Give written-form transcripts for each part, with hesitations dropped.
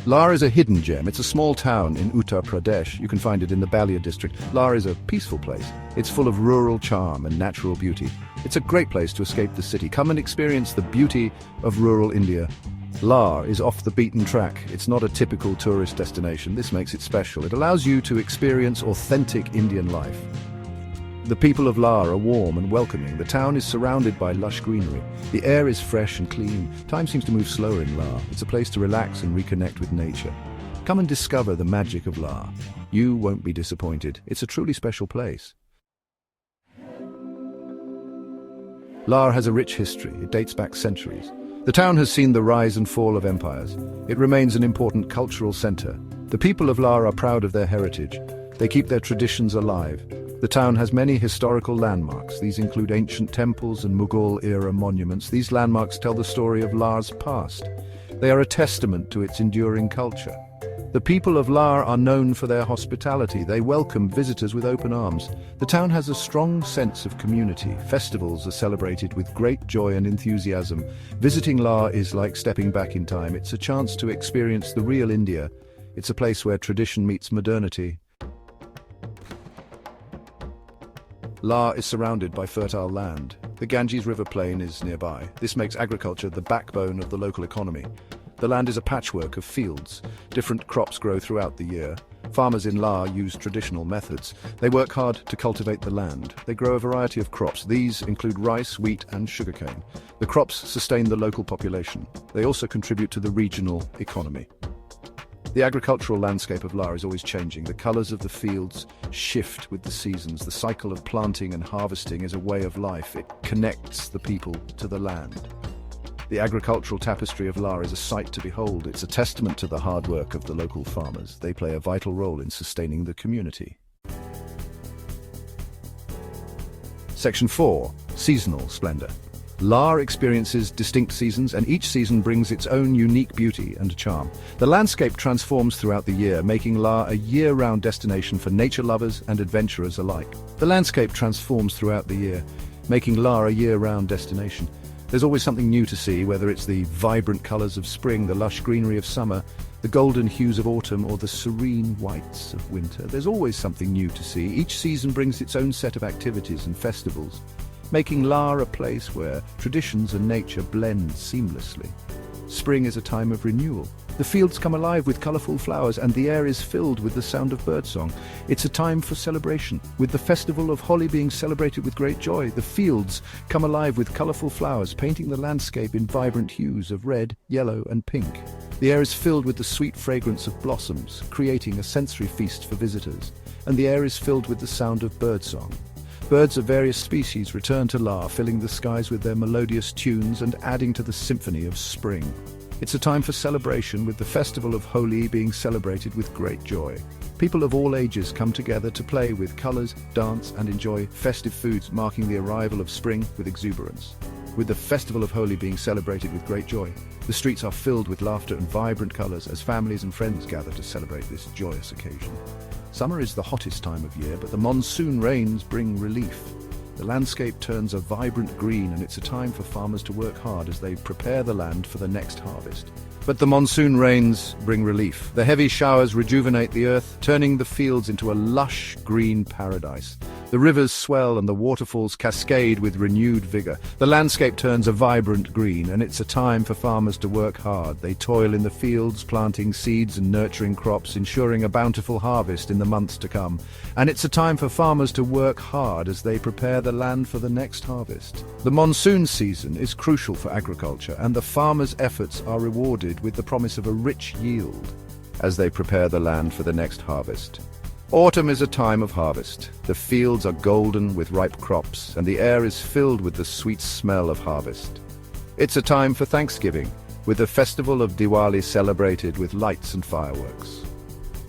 Lar is a hidden gem. It's a small town in Uttar Pradesh. You can find it in the Balia district. Lar is a peaceful place. It's full of rural charm and natural beauty. It's a great place to escape the city. Come and experience the beauty of rural India. Lar is off the beaten track. It's not a typical tourist destination. This makes it special. It allows you to experience authentic Indian life. The people of Lar are warm and welcoming. The town is surrounded by lush greenery. The air is fresh and clean. Time seems to move slower in Lar. It's a place to relax and reconnect with nature. Come and discover the magic of Lar. You won't be disappointed. It's a truly special place. Lar has a rich history. It dates back centuries. The town has seen the rise and fall of empires. It remains an important cultural center. The people of Lar are proud of their heritage. They keep their traditions alive. The town has many historical landmarks. These include ancient temples and Mughal-era monuments. These landmarks tell the story of Lar's past. They are a testament to its enduring culture. The people of Lar are known for their hospitality. They welcome visitors with open arms. The town has a strong sense of community. Festivals are celebrated with great joy and enthusiasm. Visiting Lar is like stepping back in time. It's a chance to experience the real India. It's a place where tradition meets modernity. Lar is surrounded by fertile land. The Ganges River plain is nearby. This makes agriculture the backbone of the local economy. The land is a patchwork of fields. Different crops grow throughout the year. Farmers in Lar use traditional methods. They work hard to cultivate the land. They grow a variety of crops. These include rice, wheat, and sugarcane. The crops sustain the local population. They also contribute to the regional economy. The agricultural landscape of Lar is always changing. The colors of the fields shift with the seasons. The cycle of planting and harvesting is a way of life. It connects the people to the land. The agricultural tapestry of Lar is a sight to behold. It's a testament to the hard work of the local farmers. They play a vital role in sustaining the community. Section 4. Seasonal splendor. Lar experiences distinct seasons, and each season brings its own unique beauty and charm. The landscape transforms throughout the year, making Lar a year-round destination for nature lovers and adventurers alike. The landscape transforms throughout the year, making Lar a year-round destination. There's always something new to see, whether it's the vibrant colors of spring, the lush greenery of summer, the golden hues of autumn, or the serene whites of winter. There's always something new to see. Each season brings its own set of activities and festivals, making Lar a place where traditions and nature blend seamlessly. Spring is a time of renewal. The fields come alive with colorful flowers, and the air is filled with the sound of birdsong. It's a time for celebration, with the festival of Holi being celebrated with great joy. The fields come alive with colorful flowers, painting the landscape in vibrant hues of red, yellow, and pink. The air is filled with the sweet fragrance of blossoms, creating a sensory feast for visitors. And the air is filled with the sound of birdsong. Birds of various species return to Lar, filling the skies with their melodious tunes and adding to the symphony of spring. It's a time for celebration, with the festival of Holi being celebrated with great joy. People of all ages come together to play with colors, dance, and enjoy festive foods, marking the arrival of spring with exuberance. With the festival of Holi being celebrated with great joy, the streets are filled with laughter and vibrant colors as families and friends gather to celebrate this joyous occasion. Summer is the hottest time of year, but the monsoon rains bring relief. The landscape turns a vibrant green, and it's a time for farmers to work hard as they prepare the land for the next harvest. But the monsoon rains bring relief. The heavy showers rejuvenate the earth, turning the fields into a lush green paradise. The rivers swell and the waterfalls cascade with renewed vigor. The landscape turns a vibrant green, and it's a time for farmers to work hard. They toil in the fields, planting seeds and nurturing crops, ensuring a bountiful harvest in the months to come. And it's a time for farmers to work hard as they prepare the land for the next harvest. The monsoon season is crucial for agriculture, and the farmers' efforts are rewarded with the promise of a rich yield as they prepare the land for the next harvest. Autumn is a time of harvest. The fields are golden with ripe crops, and the air is filled with the sweet smell of harvest. It's a time for Thanksgiving, with the festival of Diwali celebrated with lights and fireworks.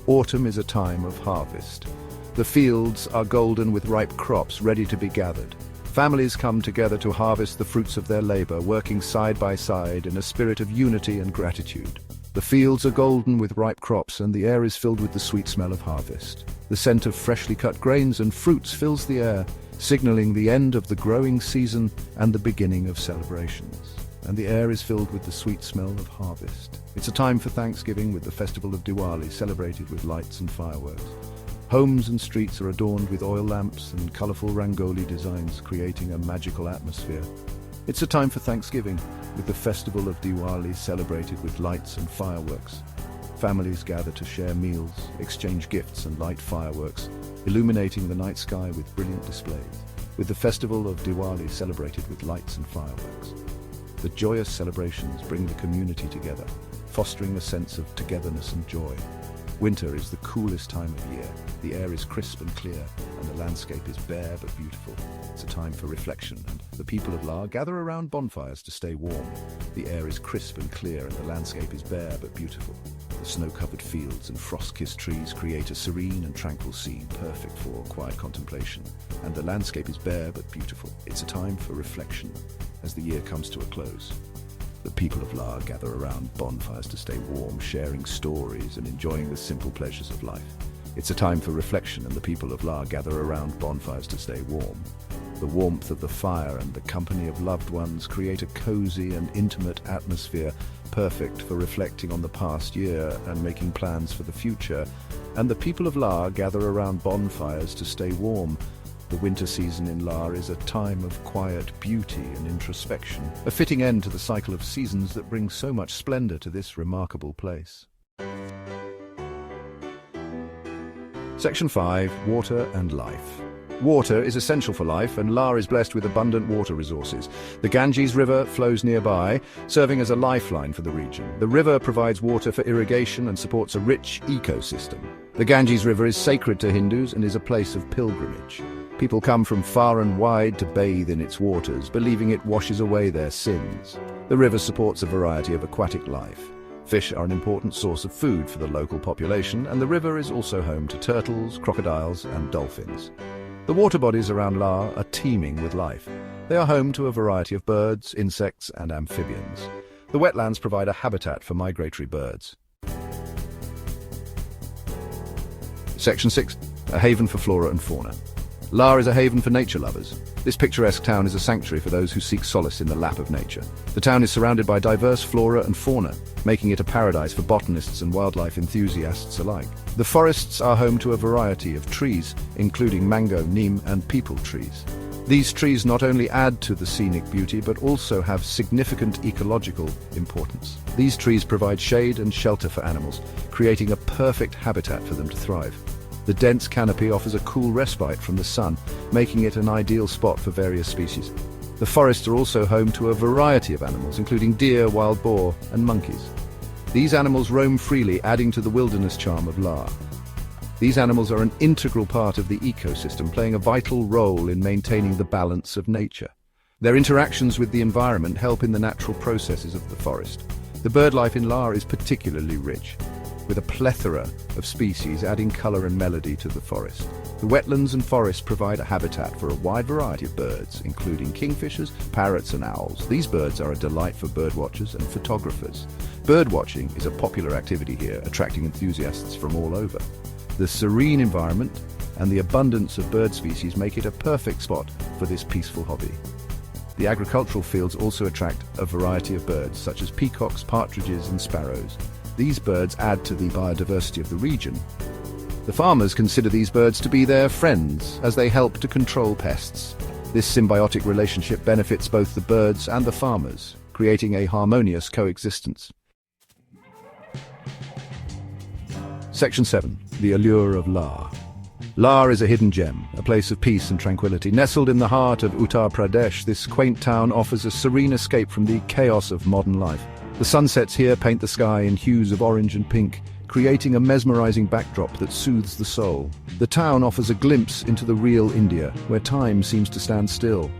Autumn is a time of harvest. The fields are golden with ripe crops ready to be gathered. Families come together to harvest the fruits of their labor, working side by side in a spirit of unity and gratitude. The fields are golden with ripe crops, and the air is filled with the sweet smell of harvest. The scent of freshly cut grains and fruits fills the air, signaling the end of the growing season and the beginning of celebrations. and the air is filled with the sweet smell of harvest. It's a time for Thanksgiving with the festival of Diwali celebrated with lights and fireworks. Homes and streets are adorned with oil lamps and colorful rangoli designs, creating a magical atmosphere. It's a time for Thanksgiving with the festival of Diwali celebrated with lights and fireworks. Families gather to share meals, exchange gifts and light fireworks, illuminating the night sky with brilliant displays. With the festival of Diwali celebrated with lights and fireworks. The joyous celebrations bring the community together, fostering a sense of togetherness and joy. Winter is the coolest time of year. The air is crisp and clear, and the landscape is bare but beautiful. It's a time for reflection, and the people of La gather around bonfires to stay warm. The air is crisp and clear, and the landscape is bare but beautiful. The snow-covered fields and frost-kissed trees create a serene and tranquil scene, perfect for quiet contemplation. And the landscape is bare but beautiful. It's a time for reflection as the year comes to a close. The people of La gather around bonfires to stay warm, sharing stories and enjoying the simple pleasures of life. It's a time for reflection, and the people of La gather around bonfires to stay warm. The warmth of the fire and the company of loved ones create a cozy and intimate atmosphere, perfect for reflecting on the past year and making plans for the future. And the people of La gather around bonfires to stay warm. The winter season in La is a time of quiet beauty and introspection, a fitting end to the cycle of seasons that brings so much splendor to this remarkable place. Section 5. Water and life. Water is essential for life, and La is blessed with abundant water resources. The Ganges River flows nearby, serving as a lifeline for the region. The river provides water for irrigation and supports a rich ecosystem. The Ganges River is sacred to Hindus and is a place of pilgrimage. People come from far and wide to bathe in its waters, believing it washes away their sins. The river supports a variety of aquatic life. Fish are an important source of food for the local population, and the river is also home to turtles, crocodiles, and dolphins. The water bodies around La are teeming with life. They are home to a variety of birds, insects, and amphibians. The wetlands provide a habitat for migratory birds. Section 6. A haven for flora and fauna. La is a haven for nature lovers. This picturesque town is a sanctuary for those who seek solace in the lap of nature. The town is surrounded by diverse flora and fauna, making it a paradise for botanists and wildlife enthusiasts alike. The forests are home to a variety of trees, including mango, neem, and peepal trees. These trees not only add to the scenic beauty, but also have significant ecological importance. These trees provide shade and shelter for animals, creating a perfect habitat for them to thrive. The dense canopy offers a cool respite from the sun, making it an ideal spot for various species. The forests are also home to a variety of animals, including deer, wild boar, and monkeys. These animals roam freely, adding to the wilderness charm of La. These animals are an integral part of the ecosystem, playing a vital role in maintaining the balance of nature. Their interactions with the environment help in the natural processes of the forest. The bird life in La is particularly rich, with a plethora of species adding color and melody to the forest. The wetlands and forests provide a habitat for a wide variety of birds, including kingfishers, parrots, and owls. These birds are a delight for birdwatchers and photographers. Birdwatching is a popular activity here, attracting enthusiasts from all over. The serene environment and the abundance of bird species make it a perfect spot for this peaceful hobby. The agricultural fields also attract a variety of birds, such as peacocks, partridges, and sparrows. These birds add to the biodiversity of the region. The farmers consider these birds to be their friends, as they help to control pests. This symbiotic relationship benefits both the birds and the farmers, creating a harmonious coexistence. Section 7. The allure of La. La is a hidden gem, a place of peace and tranquility. Nestled in the heart of Uttar Pradesh, this quaint town offers a serene escape from the chaos of modern life. The sunsets here paint the sky in hues of orange and pink, creating a mesmerizing backdrop that soothes the soul. The town offers a glimpse into the real India, where time seems to stand still.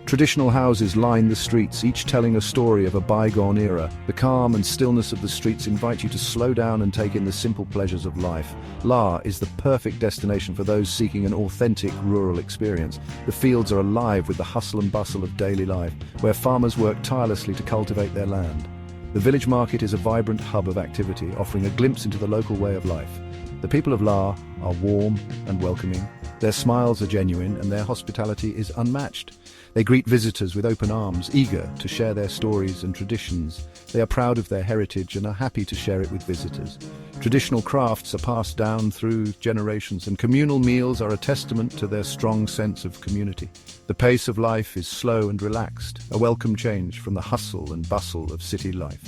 Traditional houses line the streets, each telling a story of a bygone era. The calm and stillness of the streets invite you to slow down and take in the simple pleasures of life. La is the perfect destination for those seeking an authentic rural experience. The fields are alive with the hustle and bustle of daily life, where farmers work tirelessly to cultivate their land. The village market is a vibrant hub of activity, offering a glimpse into the local way of life. The people of La are warm and welcoming. Their smiles are genuine and their hospitality is unmatched. They greet visitors with open arms, eager to share their stories and traditions. They are proud of their heritage and are happy to share it with visitors. Traditional crafts are passed down through generations, and communal meals are a testament to their strong sense of community. The pace of life is slow and relaxed, a welcome change from the hustle and bustle of city life.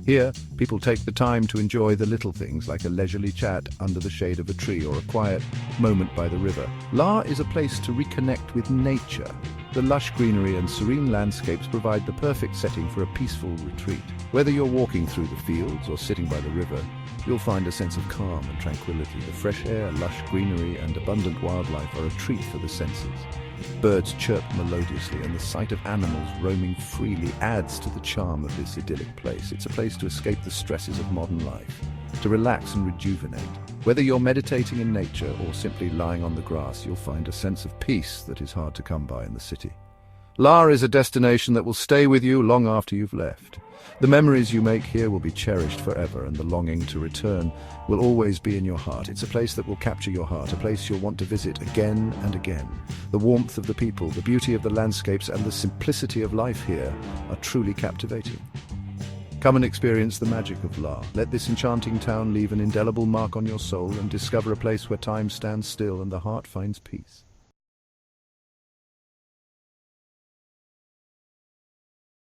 Here, people take the time to enjoy the little things like a leisurely chat under the shade of a tree or a quiet moment by the river. La is a place to reconnect with nature. The lush greenery and serene landscapes provide the perfect setting for a peaceful retreat. Whether you're walking through the fields or sitting by the river, you'll find a sense of calm and tranquility. The fresh air, lush greenery, and abundant wildlife are a treat for the senses. Birds chirp melodiously, and the sight of animals roaming freely adds to the charm of this idyllic place. It's a place to escape the stresses of modern life, to relax and rejuvenate. Whether you're meditating in nature or simply lying on the grass, you'll find a sense of peace that is hard to come by in the city. La is a destination that will stay with you long after you've left. The memories you make here will be cherished forever, and the longing to return will always be in your heart. It's a place that will capture your heart, a place you'll want to visit again and again. The warmth of the people, the beauty of the landscapes, and the simplicity of life here are truly captivating. Come and experience the magic of La. Let this enchanting town leave an indelible mark on your soul, and discover a place where time stands still and the heart finds peace.